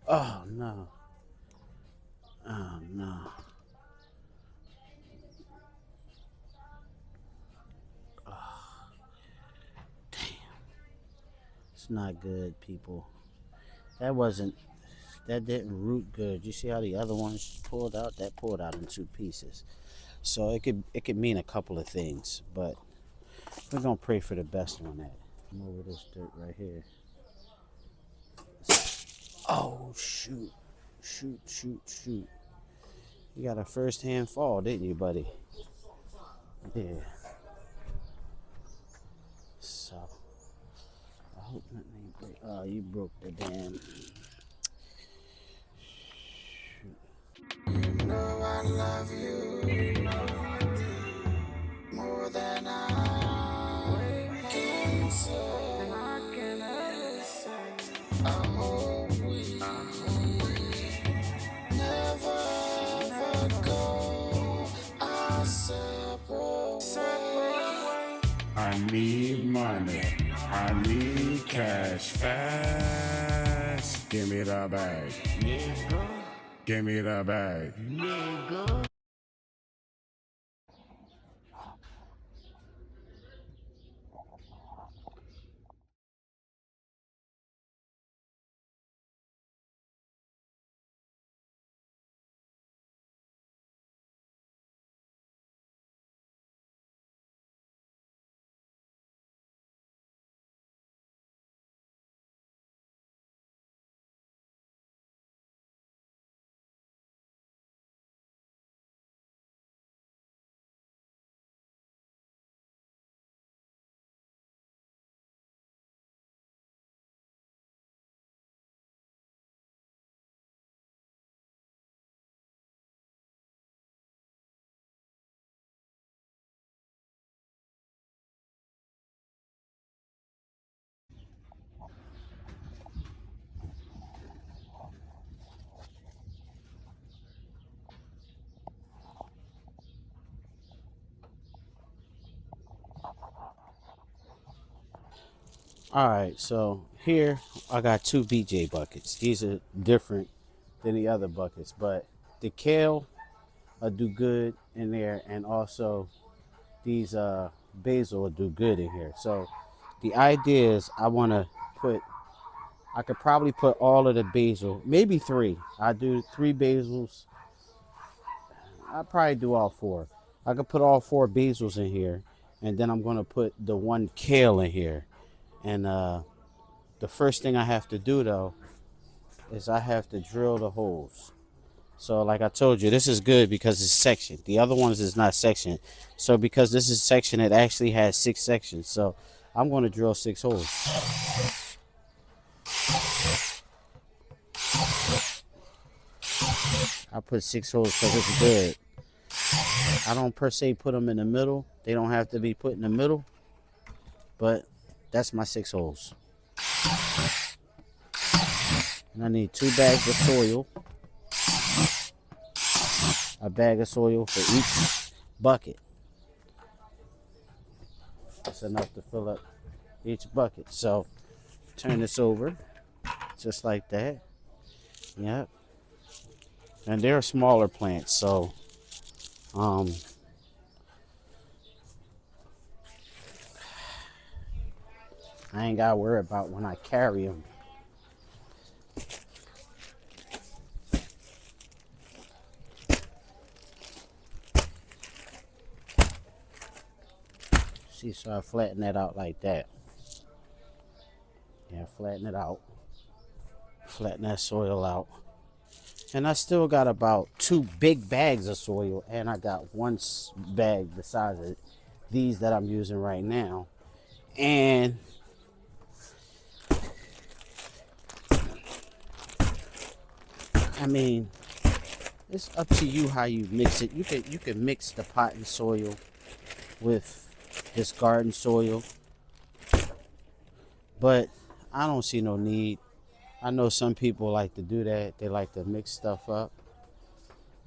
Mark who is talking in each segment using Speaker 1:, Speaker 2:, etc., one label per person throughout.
Speaker 1: Oh no. Oh no. Oh, it's not good, people. That wasn't. That didn't root good. You see how the other ones pulled out? That pulled out in two pieces. So it could mean a couple of things, but we're gonna pray for the best on that. I'm over this dirt right here. Oh shoot, shoot, shoot, shoot! You got a first hand fall, didn't you, buddy? Yeah. So I hope nothing ain't break. Oh, you broke the damn. Shoot.
Speaker 2: You know I love you more than I can say. I hope we never ever go our separate ways. I need money. I need cash fast. Give me the bag. Give me the bag.
Speaker 1: All right, so here I got two BJ buckets. These are different than the other buckets, but the kale will do good in there, and also these basil will do good in here. So the idea is I want to put. I could probably put all of the basil, maybe three. I do three basils. I probably do all four. I could put all four basils in here, and then I'm gonna put the one kale in here. And the first thing I have to do though is I have to drill the holes. So like I told you, this is good because it's sectioned. The other ones is not sectioned. So because this is sectioned, it actually has 6 sections. So I'm going to drill 6 holes. I put 6 holes because it's good. I don't per se put them in the middle. They don't have to be put in the middle, but that's my 6 holes. And I need 2 bags of soil, a bag of soil for each bucket. That's enough to fill up each bucket. So turn this over just like that. Yep. And they're smaller plants, so um, I ain't got to worry about when I carry them. See, so I flatten that out like that. Yeah, flatten it out. Flatten that soil out. And I still got about 2 big bags of soil, and I got one bag besides it, these that I'm using right now. And I mean, it's up to you how you mix it. You can mix the potting soil with this garden soil, but I don't see no need. I know some people like to do that. They like to mix stuff up.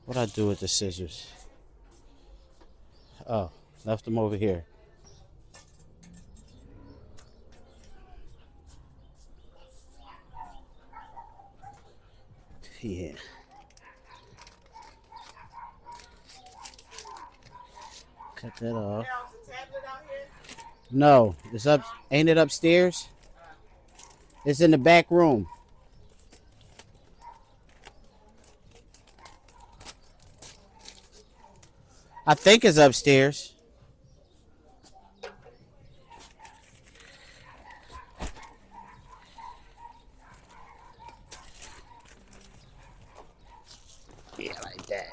Speaker 1: What I do with the scissors? Oh, left them over here. Yeah. Cut that off. No, it's up. Ain't it upstairs? It's in the back room. I think it's upstairs. Yeah, like that.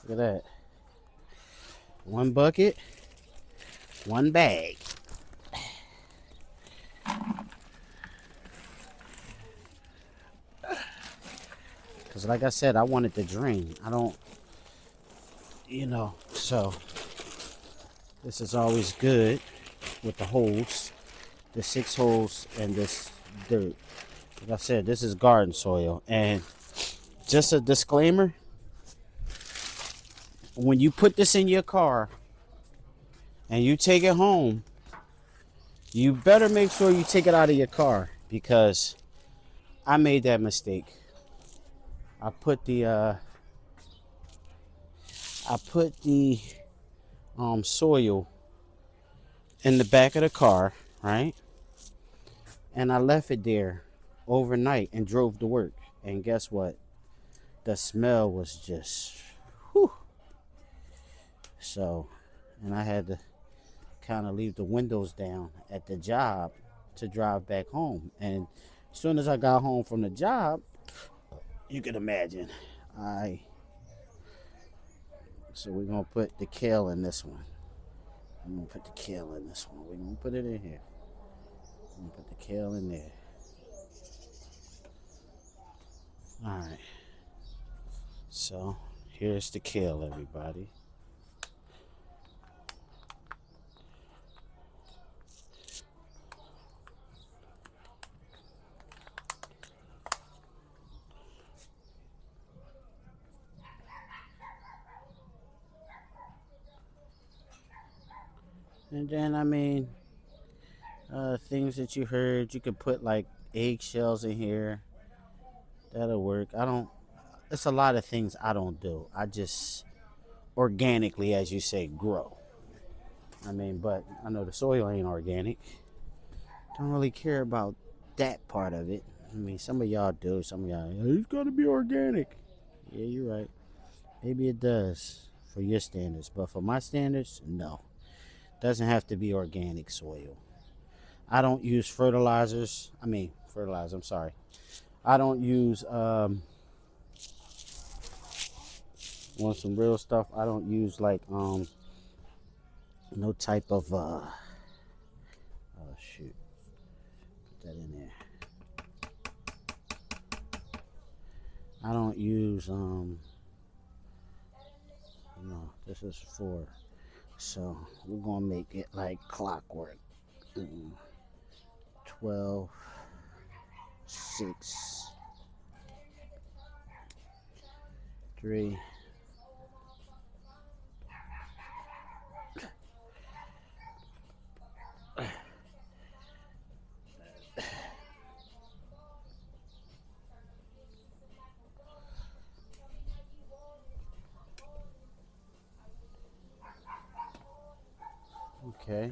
Speaker 1: Look at that. One bucket, one bag. Because, like I said, I wanted to drain. I don't, so this is always good with the holes, the 6 holes, and this dirt. Like I said, this is garden soil. And just a disclaimer, when you put this in your car and you take it home, you better make sure you take it out of your car, because I made that mistake. I put the soil in the back of the car, right? And I left it there overnight and drove to work. And guess what? The smell was just, whew. So, and I had to kind of leave the windows down at the job to drive back home. And as soon as I got home from the job, you can imagine, so we're gonna put the kale in this one. I'm gonna put the kale in this one. We're gonna put it in here. I'm gonna put the kale in there. Alright. So here's the kale, everybody. And then, things that you heard, you could put like eggshells in here. That'll work. It's a lot of things I don't do. I just organically, as you say, grow. But I know the soil ain't organic. Don't really care about that part of it. Some of y'all do. Some of y'all, it's got to be organic. Yeah, you're right. Maybe it does for your standards, but for my standards, no. Doesn't have to be organic soil. I don't use fertilizers. Fertilizer. I'm sorry. I don't use. Want some real stuff? I don't use like no type of oh shoot. Put that in there. I don't use no. This is 4. So we're gonna make it like clockwork. 12, 6, 3. Okay.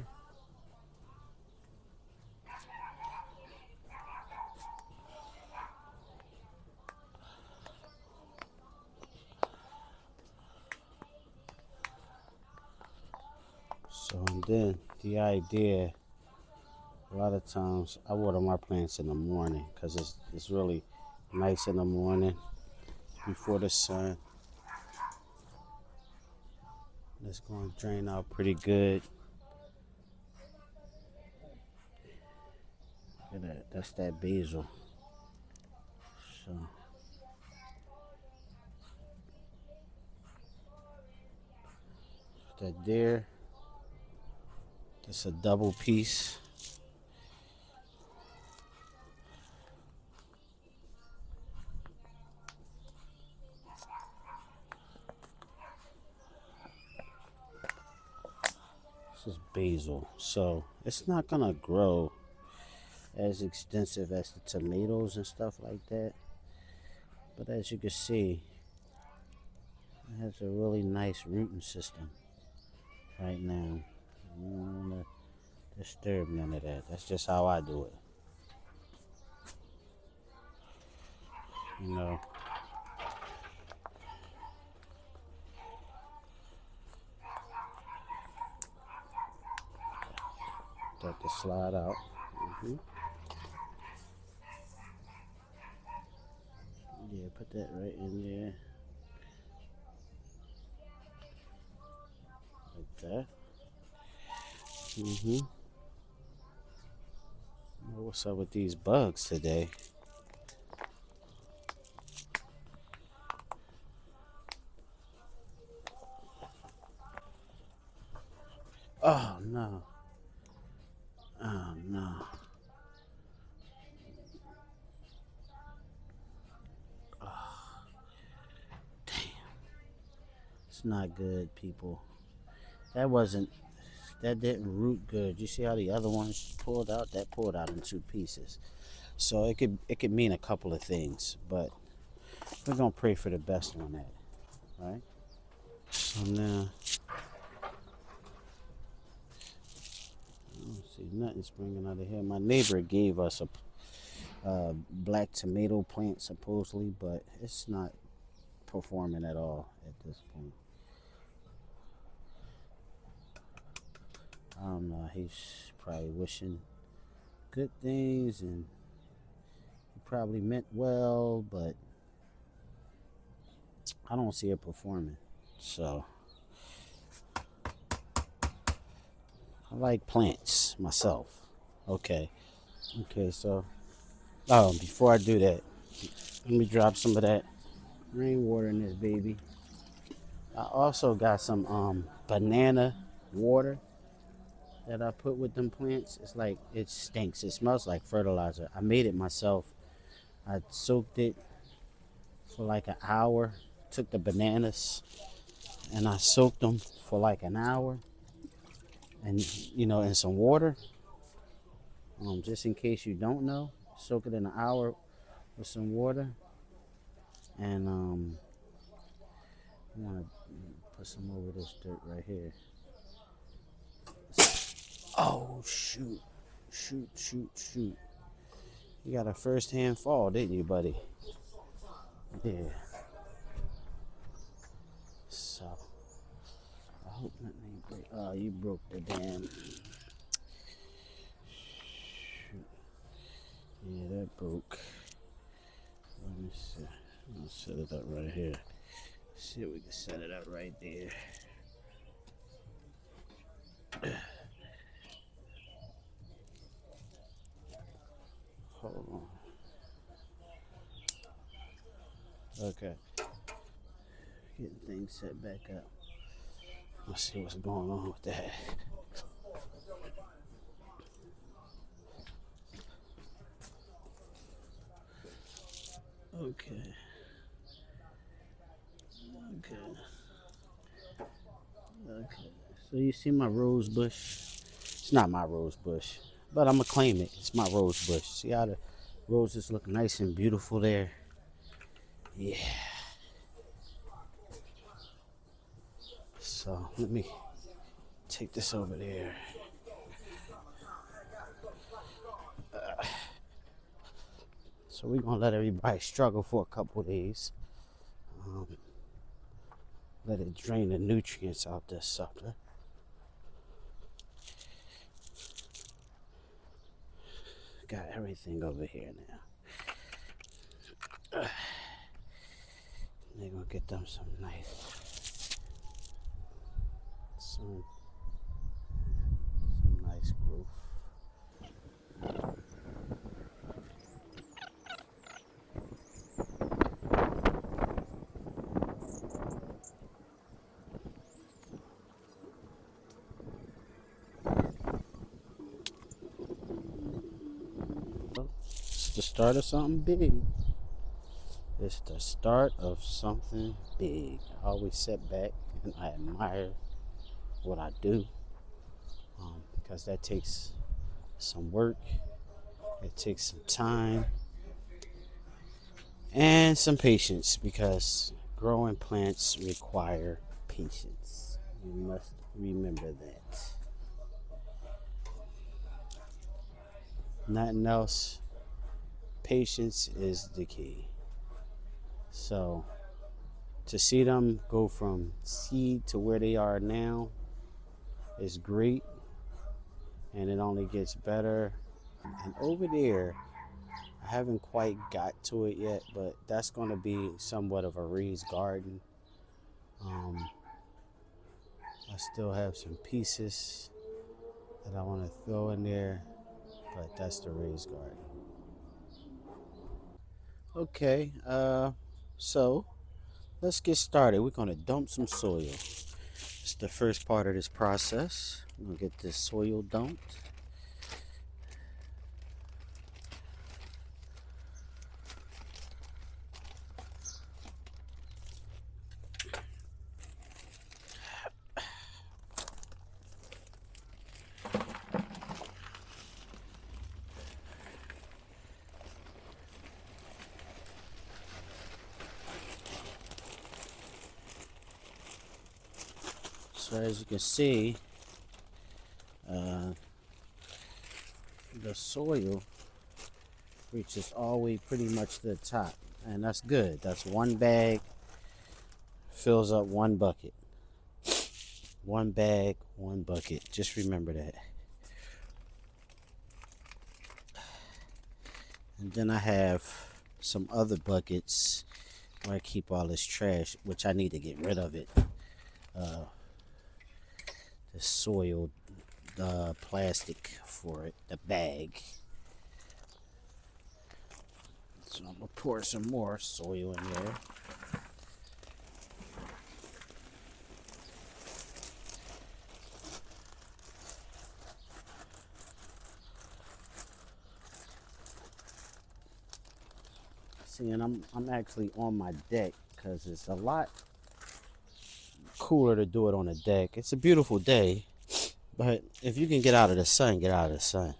Speaker 1: So then the idea, a lot of times I water my plants in the morning because it's really nice in the morning before the sun. It's going to drain out pretty good. Look at that. That's that basil. So that there. It's a double piece. basil, so it's not gonna grow as extensive as the tomatoes and stuff like that. But as you can see, it has a really nice rooting system right now. I don't want to disturb none of that. That's just how I do it. You know, let this slide out. hmm Yeah, put that right in there, like that. hmm What's up with these bugs today? Oh no! Oh no! It's not good, people. That wasn't. That didn't root good. You see how the other ones pulled out? That pulled out in two pieces. So it could mean a couple of things, but we're gonna pray for the best on that, right? So now, I don't see nothing springing out of here. My neighbor gave us a black tomato plant supposedly, but it's not performing at all at this point. I don't know. He's probably wishing good things and he probably meant well, but I don't see it performing. So I like plants myself. Okay. Okay, so before I do that, let me drop some of that rainwater in this baby. I also got some banana water that I put with them plants. It's like it stinks. It smells like fertilizer. I made it myself. I soaked it for like an hour. Took the bananas and I soaked them for like an hour, and in some water. Just in case you don't know, soak it in an hour with some water, and I want to put some over this dirt right here. Oh shoot, shoot, shoot, shoot! You got a first-hand fall, didn't you, buddy? Yeah. So I hope nothing break. Oh, you broke the damn. Shoot. Yeah, that broke. Let me see. I'm gonna set it up right here. See if we can set it up right there. Hold on. Okay. Getting things set back up. Let's see what's going on with that. Okay. Okay. So you see my rose bush? It's not my rose bush, but I'm gonna claim it. It's my rose bush. See how the roses look nice and beautiful there? Yeah. So let me take this over there. So we're gonna let everybody struggle for a couple of days. Let it drain the nutrients out this sucker. Got everything over here now. They're gonna get them some nice growth. It's the start of something big. It's the start of something big. I always sit back and I admire what I do. because that takes some work, it takes some time, and some patience because growing plants require patience. You must remember that. Nothing else. Patience is the key. So to see them go from seed to where they are now is great, and it only gets better. And over there, I haven't quite got to it yet, but that's going to be somewhat of a raised garden. Um, I still have some pieces that I want to throw in there, but that's the raised garden. Okay, so let's get started. We're going to dump some soil. It's the first part of this process. I'm going to get this soil dumped. So as you can see, the soil reaches all the way pretty much to the top, and that's good. That's one bag fills up one bucket. One bag, one bucket. Just remember that. And then I have some other buckets where I keep all this trash, which I need to get rid of it. The soil, the plastic for it, the bag. So I'm gonna pour some more soil in there. See, and I'm actually on my deck because it's a lot cooler to do it on a deck. It's a beautiful day, but if you can get out of the sun, get out of the sun.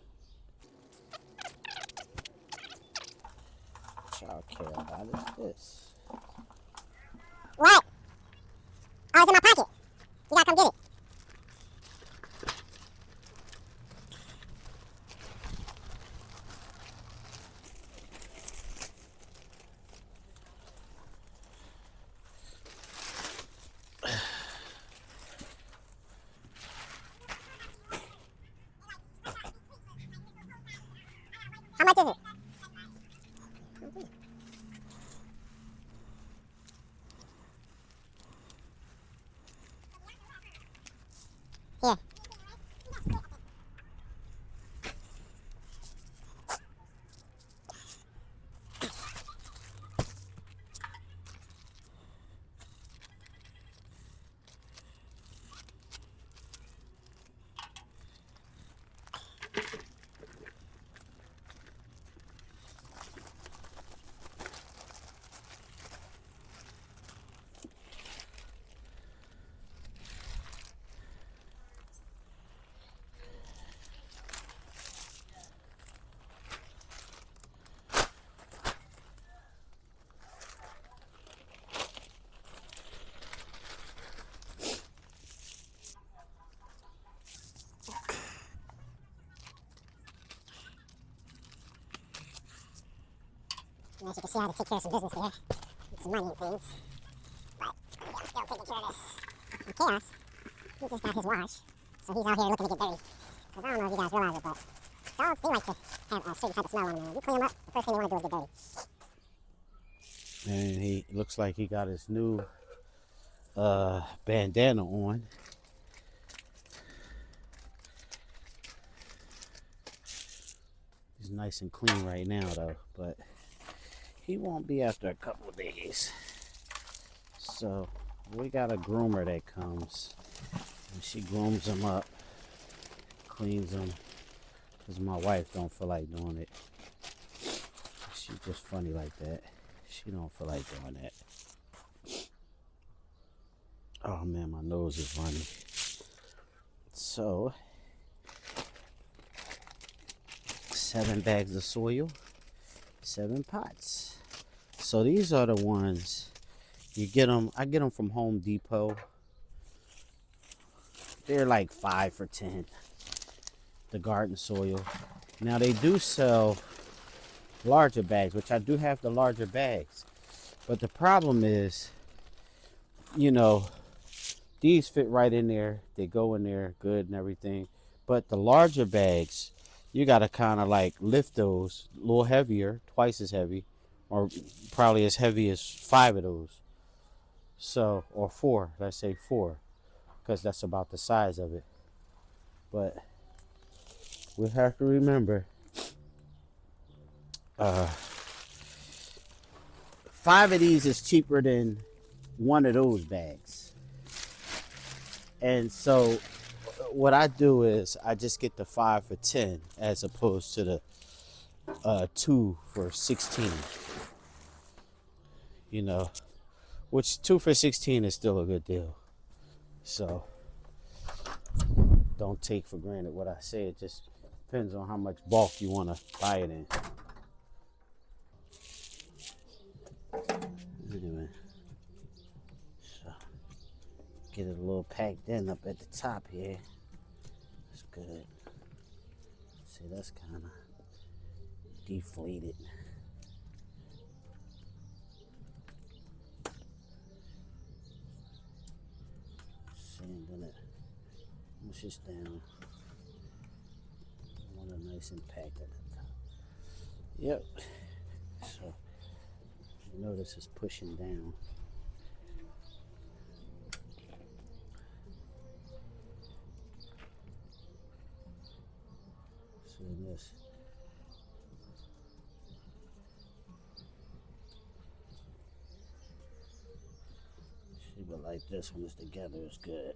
Speaker 1: What y'all care about is this.
Speaker 3: What? Oh, it's in my pocket. You gotta come get it. How much is it? Here. As you can see, I had to take care of some business here. Get some money and things. But I'm still taking care of this. And Chaos, he just got his wash. So he's out here looking to get dirty. Because I don't know if you guys realize it, but dogs, they like to have a certain type of smell on them. You clean them up, the first thing they want to do is get dirty.
Speaker 1: And he looks like he got his new bandana on. He's nice and clean right now though, but he won't be after a couple of days. So we got a groomer that comes and she grooms him up, cleans him, because my wife don't feel like doing it. She's just funny like that. She don't feel like doing that. Oh man, my nose is running. So 7 bags of soil, 7 pots. So these are the ones you get them. I get them from Home Depot. They're like 5 for 10. The garden soil. Now they do sell larger bags, which I do have the larger bags. But the problem is, you know, these fit right in there. They go in there good and everything. But the larger bags, you got to kind of like lift those a little heavier, twice as heavy, or probably as heavy as 5 of those. So, or 4, let's say 4, because that's about the size of it. But we have to remember, 5 of these is cheaper than 1 of those bags. And so what I do is I just get the 5 for 10 as opposed to the 2 for 16. You know, which 2 for 16 is still a good deal. So don't take for granted what I say. It just depends on how much bulk you want to buy it in. Anyway, so get it a little packed in up at the top here. That's good. See, that's kind of deflated. See, and then it mushes down. I want it nice and packed at the top. Yep. So you notice it's pushing down. So this. See, but like this when it's together is good.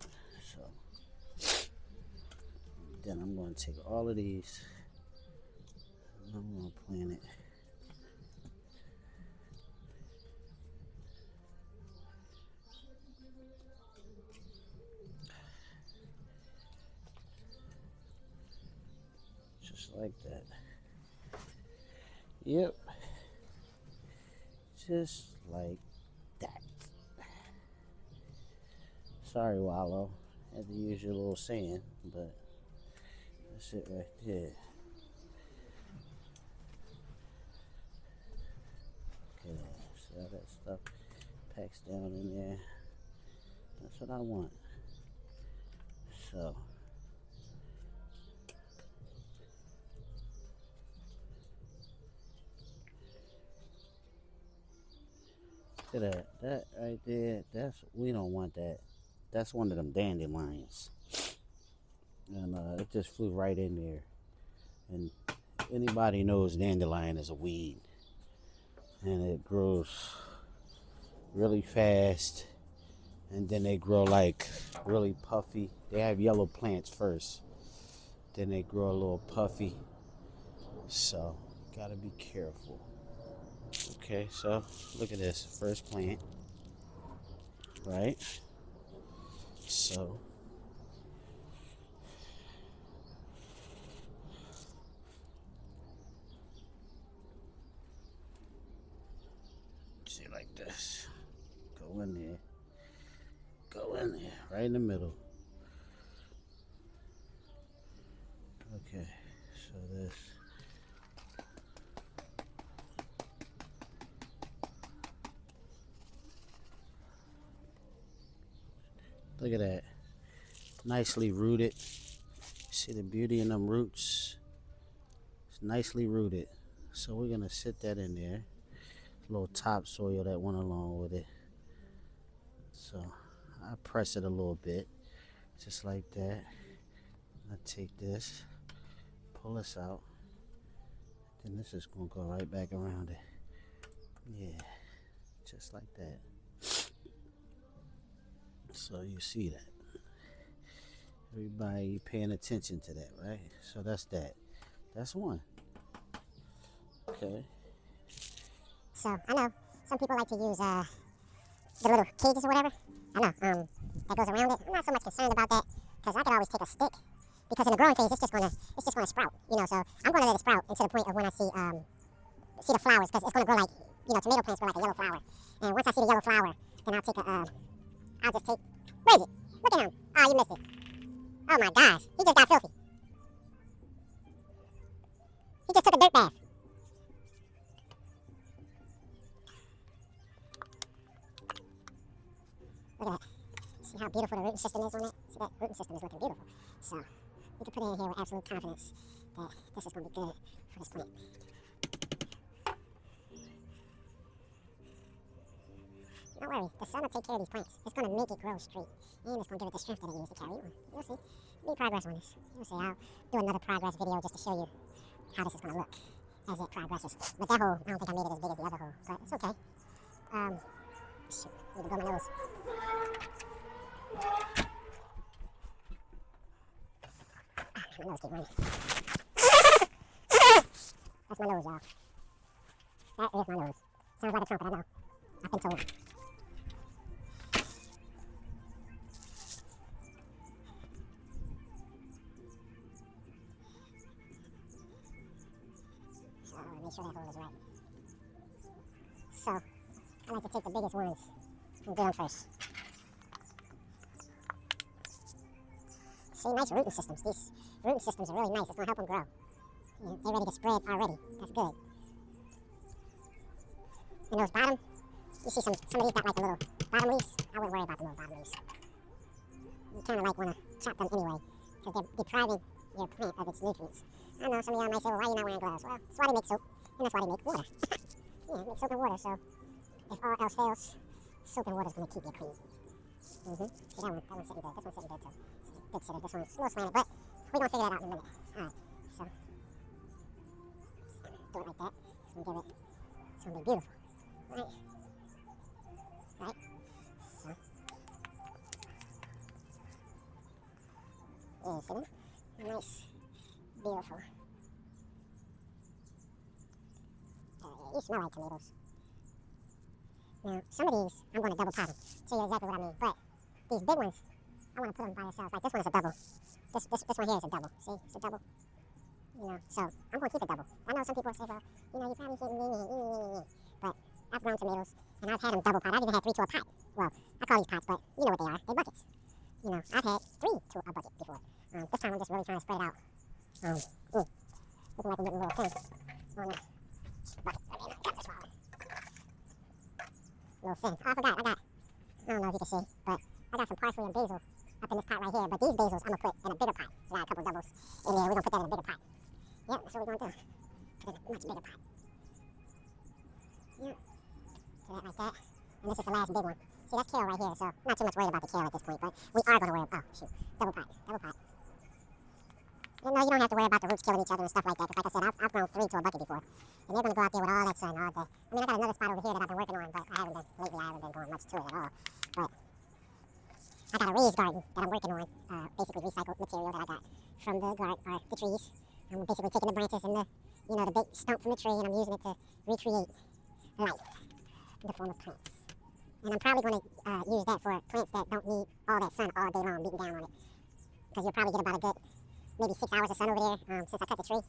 Speaker 1: So then I'm going to take all of these and I'm going to plant it. Just like that. Yep. Just like that. Sorry, Wallow. Had to use your little saying, but that's it right there. Okay, see how that stuff packs down in there? That's what I want. So look at that. That right there, we don't want that. That's one of them dandelions. And it just flew right in there. And anybody knows dandelion is a weed. And it grows really fast. And then they grow like really puffy. They have yellow plants first. Then they grow a little puffy. So, gotta be careful. Okay, so look at this. First plant. Right? So see, like this. Go in there. Go in there. Right in the middle. Okay, so this. Look at that. Nicely rooted. See the beauty in them roots? It's nicely rooted. So we're going to sit that in there. A little topsoil that went along with it. So I press it a little bit. Just like that. I take this. Pull this out. Then this is going to go right back around it. Yeah. Just like that. So you see that. Everybody paying attention to that, right? So that's that. That's one. Okay.
Speaker 3: So I know some people like to use the little cages or whatever. I know that goes around it. I'm not so much concerned about that because I could always take a stick because in the growing phase it's just gonna sprout, you know. So I'm gonna let it sprout until the point of when I see the flowers, because it's gonna grow like, you know, tomato plants grow like a yellow flower. And once I see the yellow flower, then I'll take I'll just take, Bridget, look at him. Oh, you missed it. Oh my gosh, he just got filthy. He just took a dirt bath. Look at that. See how beautiful the rooting system is on that? See, that rooting system is looking beautiful. So we can put it in here with absolute confidence that this is going to be good for this plant. Don't worry, the sun will take care of these plants. It's going to make it grow straight, and it's going to give it the strength that it needs to carry on. You'll see. Be progress on this. You'll see. I'll do another progress video just to show you how this is going to look as it progresses. But that hole, I don't think I made it as big as the other hole, but it's okay. Shoot, need to blow my nose. My nose keep running. That's my nose, y'all. That is my nose. Sounds like a trumpet, I know. I've been told. So, make sure that hole is right. So, I like to take the biggest ones and do them first. See, nice rooting systems. These rooting systems are really nice. It's going to help them grow. They're ready to spread already. That's good. And those bottom, you see some of these got like the little bottom leaves. I wouldn't worry about the little bottom leaves. You kind of like want to chop them anyway, because they're depriving your plant of its nutrients. I know some of y'all might say, well, why are you not wearing gloves? Well, that's why they make soap, and that's why they make water. Yeah, they make soap and water, so if all else fails, soap and water is going to keep you clean. See, that one's sitting good. This one's sitting good too. Good sitter. This one's a little slanted, but we're going to figure that out in a minute. Alright, so do it like that. It's going to give it, it's going to be beautiful. Right? Right? So, yeah, see that? Nice, beautiful. Yeah, you smell like tomatoes. Now, some of these, I'm going to double pot them. Show you exactly what I mean. But these big ones, I want to put them by themselves. Like this one is a double. This one here is a double. See, it's a double. You know, so I'm going to keep it double. I know some people say, well, you know, you probably shouldn't. But I've grown tomatoes, and I've had them double pot. I've even had 3 to a pot. Well, I call these pots, but you know what they are. They're buckets. You know, I've had 3 to a bucket before. This time I'm just really trying to spread it out. Looking like I'm getting a little thin on the bucket. I mean, I got this one. A little thin. Oh, I forgot. I don't know if you can see, but I got some parsley and basil up in this pot right here. But these basils I'm going to put in a bigger pot. So I got a couple doubles in there. We're going to put that in a bigger pot. Yep, that's what we're going to do. Put it in a much bigger pot. Yep. Do that like that. And this is the last big one. See, that's kale right here, so I'm not too much worried about the kale at this point, but we are going to worry about, oh, shoot, double pot. And no, you don't have to worry about the roots killing each other and stuff like that, because like I said, I've grown 3 to a bucket before. And they're going to go out there with all that sun all day. I mean, I got another spot over here that I've been working on, but I haven't been going much to it at all. But I got a raised garden that I'm working on, basically recycled material that I got from the garden, or the trees. I'm basically taking the branches and the big stump from the tree, and I'm using it to recreate life in the form of plants. And I'm probably going to use that for plants that don't need all that sun all day long beating down on it. Because you'll probably get about a good, maybe 6 hours of sun over there since I cut the tree.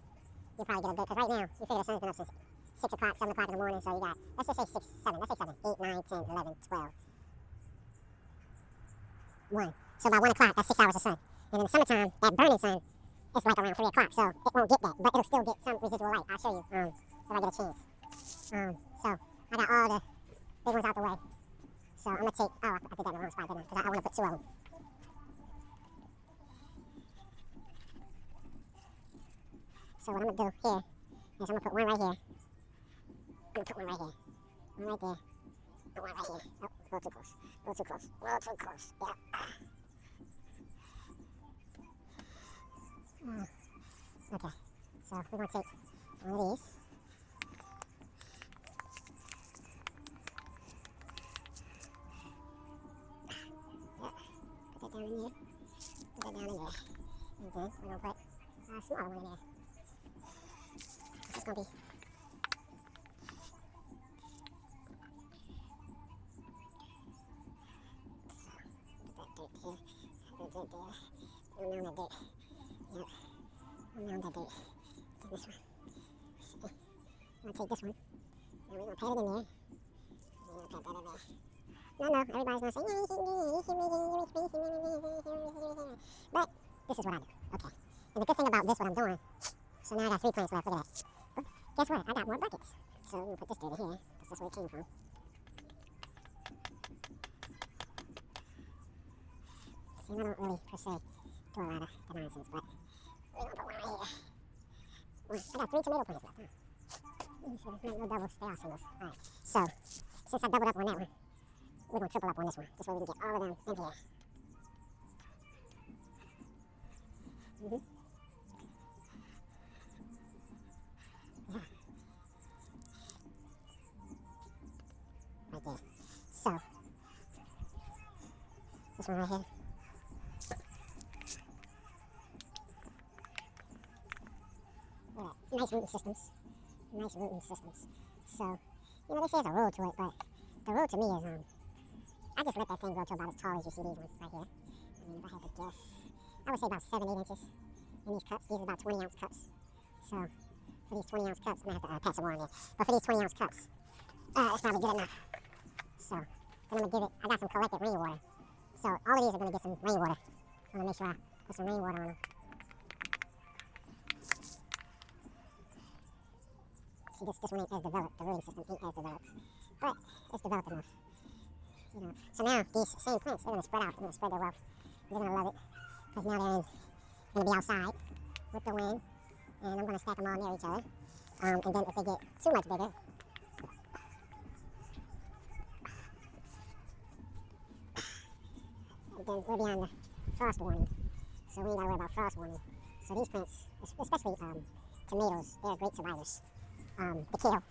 Speaker 3: You'll probably get a good, because right now, you figure the sun's been up since 6 o'clock, 7 o'clock in the morning, so you got, let's just say 6, 7, let's say 7, 8, 9, 10, 11, 12, 1. So about 1 o'clock, that's 6 hours of sun. And in the summertime, that burning sun, it's like around 3 o'clock, so it won't get that, but it'll still get some residual light. I'll show you if I get a chance. So I got all the big ones out the way. So I'm going to take, oh, I did that in the wrong spot, didn't I? Because I want to put 2 of them. So what I'm going to do here is I'm going to put one right here. I'm going to put one right here. One right there. And one right here. Oh, a little too close. A little too close. A little too close. Yeah. Okay. So we're going to take one of these. Put that down in there. Put that down in there. And then we're going to put a smaller one in there. This is going to be put that dirt here. Put that dirt there. Put down that dirt. Yeah. This one. I'm gonna take this one. And we're gonna pat it in there. We're gonna pat that in there. No, everybody's gonna say, yeah, you can make it. But this is what I do. Okay. And the good thing about this, what I'm doing, so now I got 3 plants left. Look at that. But guess what? I got more buckets. So we're gonna put this dirt in here, because that's where it came from. See, I don't really, per se, do a lot of the nonsense, but we're gonna put one right here. I got 3 tomato plants left, huh? So no doubles, they are singles. Alright, so since I doubled up on that one, we're going to triple up on this one. This way we can get all of them in here. Yeah. Right there. So, this one right here. Look at that. Nice rooting systems. Nice rooting systems. So, you know, they say there's a root to it, but the root to me is, I just let that thing grow to about as tall as you see these ones right here. I mean, if I had to guess, I would say about 7, 8 inches in these cups. These are about 20-ounce cups. So, for these 20-ounce cups, I'm going to have to pass some more in there. But for these 20-ounce cups, it's probably good enough. So, then I'm going to give it, I got some collected rainwater. So, all of these are going to get some rainwater. I'm going to make sure I put some rainwater on them. See, this one ain't as developed. The rooting system ain't as developed. But it's developed enough. You know. So now, these same plants, they're going to spread out. They're going to spread their wealth. They're going to love it. Because now they're going to be outside with the wind. And I'm going to stack them all near each other. And then if they get too much bigger, then we'll be on the frost warning. So we ain't got to worry about frost warning. So these plants, especially tomatoes, they're great survivors. The kale,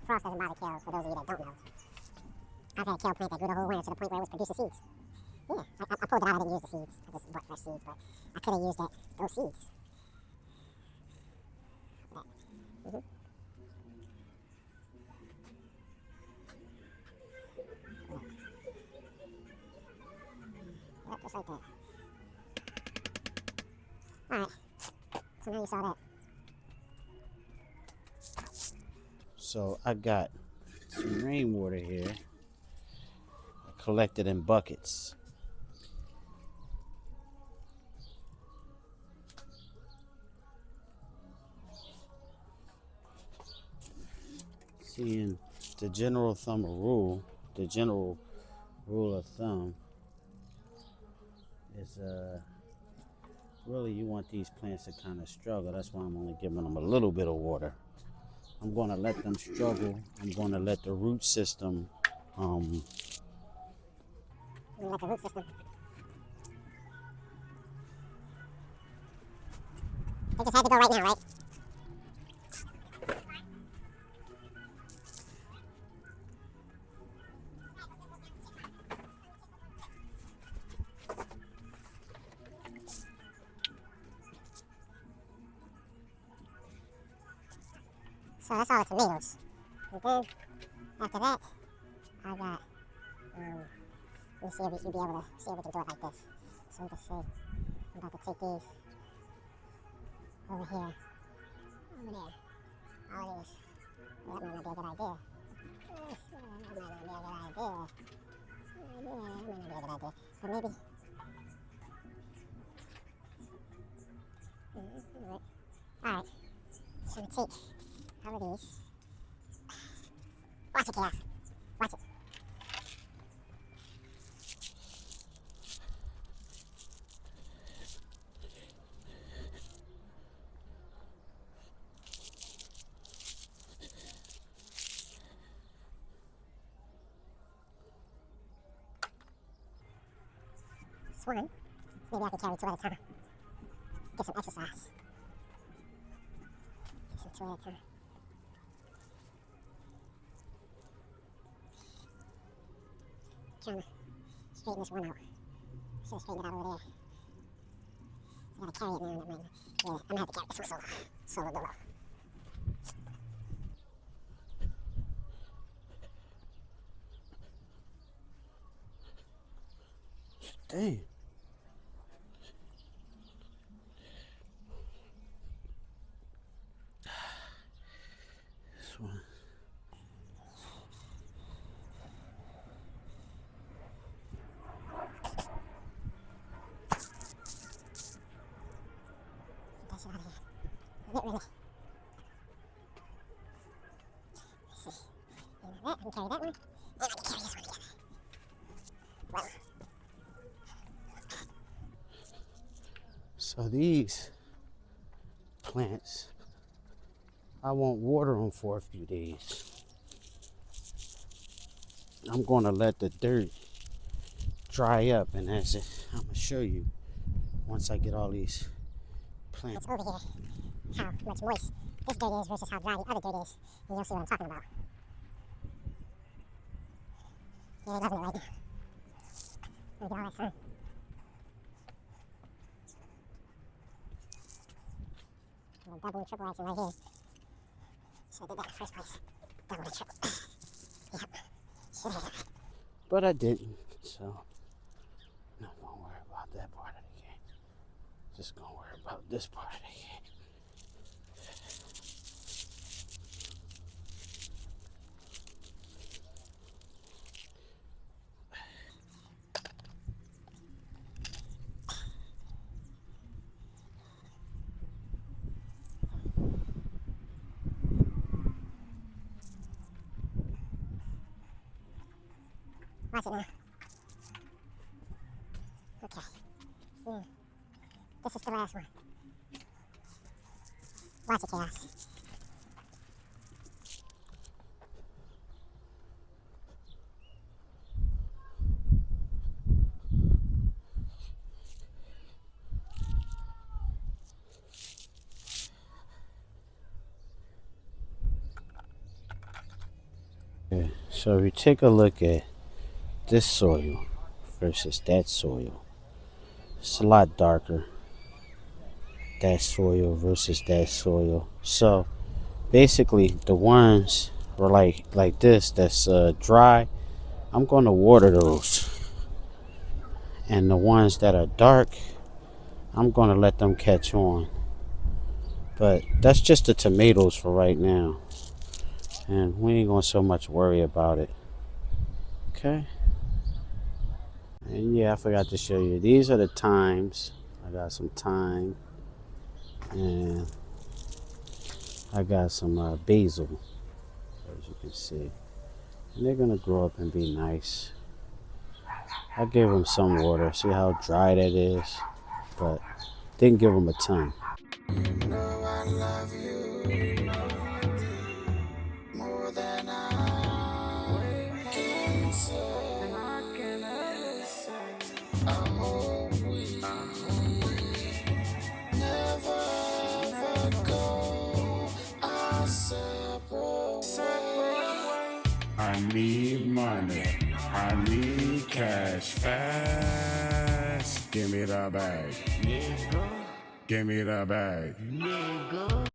Speaker 3: frost doesn't bother kale, for those of you that don't know. I've had a kale plant that grew the whole winter to the point where it was producing seeds. Yeah, I pulled it out, I didn't use the seeds. I just bought fresh seeds, but I could have used those seeds. Mm-hmm. Yep, just like that. Alright, so now you saw that.
Speaker 1: So I got some rainwater here. I collected in buckets. Seeing the general rule of thumb is really you want these plants to kind of struggle. That's why I'm only giving them a little bit of water. I'm going to let them struggle. I'm going to let the root system
Speaker 3: Let the root system. They just had to go right now, right? So that's all the tomatoes. And then, after that, I got, let me see if we can be able to, see if we can do it like this. So we can see, I'm about to take these over here, over there, all of these. Well, that might not be a good idea. That might not be a good idea. That might not be a good idea. But maybe. Alright. So we take all of these. Watch it, Chaos. Watch it. One. Maybe I can carry 2 at a time. Get some exercise. Get some 2 at a time. Trying to straighten this one out. Should have straightened it out over there. I gotta carry it now. That might, yeah, I'm gonna have to carry this one solo dolo.
Speaker 1: Dang. one.
Speaker 3: Get that shit out of here. Get rid of it. Let's see. And that, I can carry that one. And I can carry this one together. Well,
Speaker 1: So these plants, I won't water them for a few days. I'm going to let the dirt dry up, and that's it. I'm going to show you once I get all these plants.
Speaker 3: it's over here how much moist this dirt is versus how dry the other dirt is. And you'll see what I'm talking about. Yeah, they're loving it right now. Let me get all that sun. And double and triple action right here. Should have did that in the first place. Double and triple. Yep. Should have done that.
Speaker 1: But I didn't, so not going to worry about that part of the game. Just going to worry about this part of the game.
Speaker 3: Watch it now. Okay. This is the last one. Watch it, Chaos.
Speaker 1: Okay, so if you take a look at this soil versus that soil, it's a lot darker. That soil versus that soil. So basically, the ones are like this that's dry, I'm going to water those, and the ones that are dark, I'm going to let them catch on. But that's just the tomatoes for right now, and we ain't going to so much worry about it. Okay. And yeah, I forgot to show you. These are the thymes. I got some thyme, and I got some basil, as you can see. And they're gonna grow up and be nice. I gave them some water. See how dry that is? But didn't give them a ton.
Speaker 2: You know I love you more than I can say. I hope we never ever go our separate ways. I need money. I need cash fast. Give me the bag. Give me the bag.